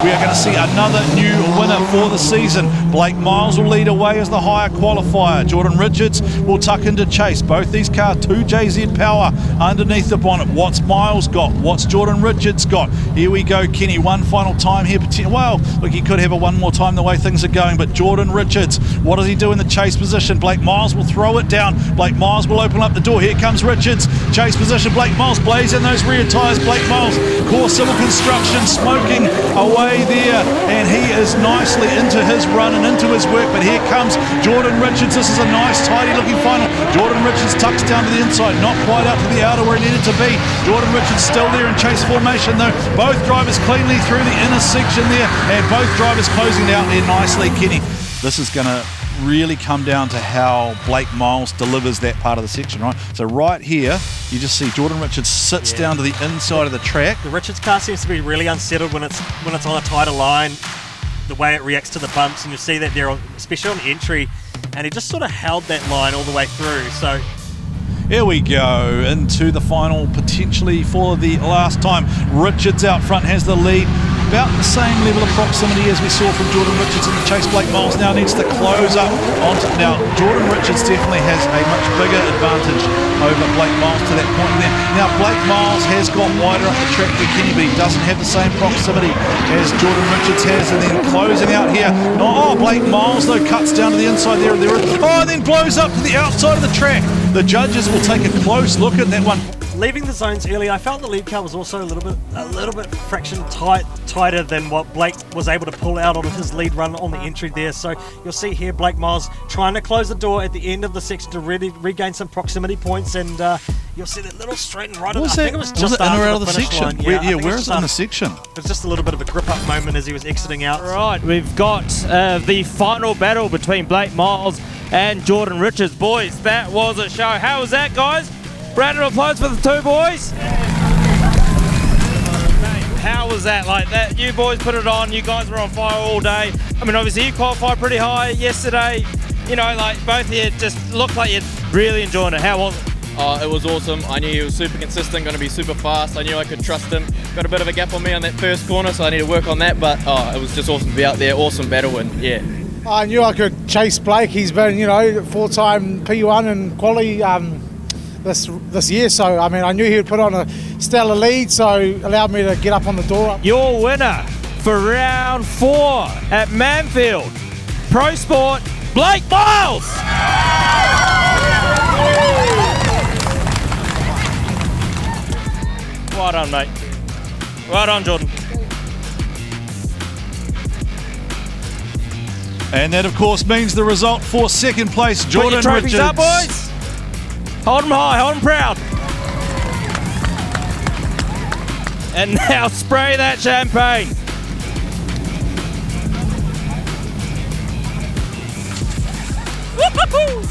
We are going to see another new winner for the season. Blake Myles will lead away as the higher qualifier. Jordan Richards will tuck into chase. Both these cars, 2JZ power underneath the bonnet. What's Myles got? What's Jordan Richards got? Here we go, Kenny. One final time here. Well, look, he could have one more time the way things are going, but Jordan Richards, what does he do in the chase position? Blake Myles will throw it down. Blake Myles will open up the door. Here comes Richards. Chase position. Blake Myles blaze in those rear tyres. Blake Myles, Core Civil Construction, smoking away there, and he is nicely into his run and into his work. But here comes Jordan Richards. This is a nice tidy looking final. Jordan Richards tucks down to the inside, not quite out to the outer where he needed to be. Jordan Richards still there in chase formation though. Both drivers cleanly through the inner section there, and both drivers closing out there nicely. Kenny, this is going to really come down to how Blake Myles delivers that part of the section, right? So right here, you just see Jordan Richards sits down to the inside of the track. The Richards car seems to be really unsettled when it's on a tighter line, the way it reacts to the bumps, and you see that there, especially on entry, and he just sort of held that line all the way through. So here we go into the final, potentially for the last time. Richards out front has the lead. About the same level of proximity as we saw from Jordan Richards in the chase. Blake Myles now needs to close up onto. Now, Jordan Richards definitely has a much bigger advantage over Blake Myles to that point there. Now, Blake Myles has got wider up the track than Kenny, but he doesn't have the same proximity as Jordan Richards has. And then closing out here. Oh, Blake Myles, though, cuts down to the inside there. And then blows up to the outside of the track. The judges will take a close look at that one. Leaving the zones early, I felt the lead car was also a little bit fraction tighter than what Blake was able to pull out on his lead run on the entry there. So you'll see here Blake Myles trying to close the door at the end of the section to really regain some proximity points, and you'll see that little straight and right. I think it was just in or out of the the finish section. line. Where is it in the section? It was just a little bit of a grip up moment as he was exiting out. Right, we've got the final battle between Blake Myles and Jordan Richards. Boys, that was a show. How was that, guys? Round of applause for the two boys. How was that? Like that, you boys put it on. You guys were on fire all day. I mean, obviously you qualified pretty high yesterday. You know, like both of you just looked like you'd really enjoyed it. How was it? It was awesome. I knew he was super consistent, going to be super fast. I knew I could trust him. Got a bit of a gap on me on that first corner, so I need to work on that. But it was just awesome to be out there. Awesome battle, and yeah. I knew I could chase Blake. He's been, you know, four-time P1 and quali this year, so I mean, I knew he would put on a stellar lead, so allowed me to get up on the door. Your winner for round 4 at Manfeild Pro-SPORT, Blake Myles. Well done, mate. Well done, Jordan. And that, of course, means the result for second place, Jordan Put your trophies Richards. up, boys. Hold them high, hold them proud. And now spray that champagne. Woo-hoo-hoo.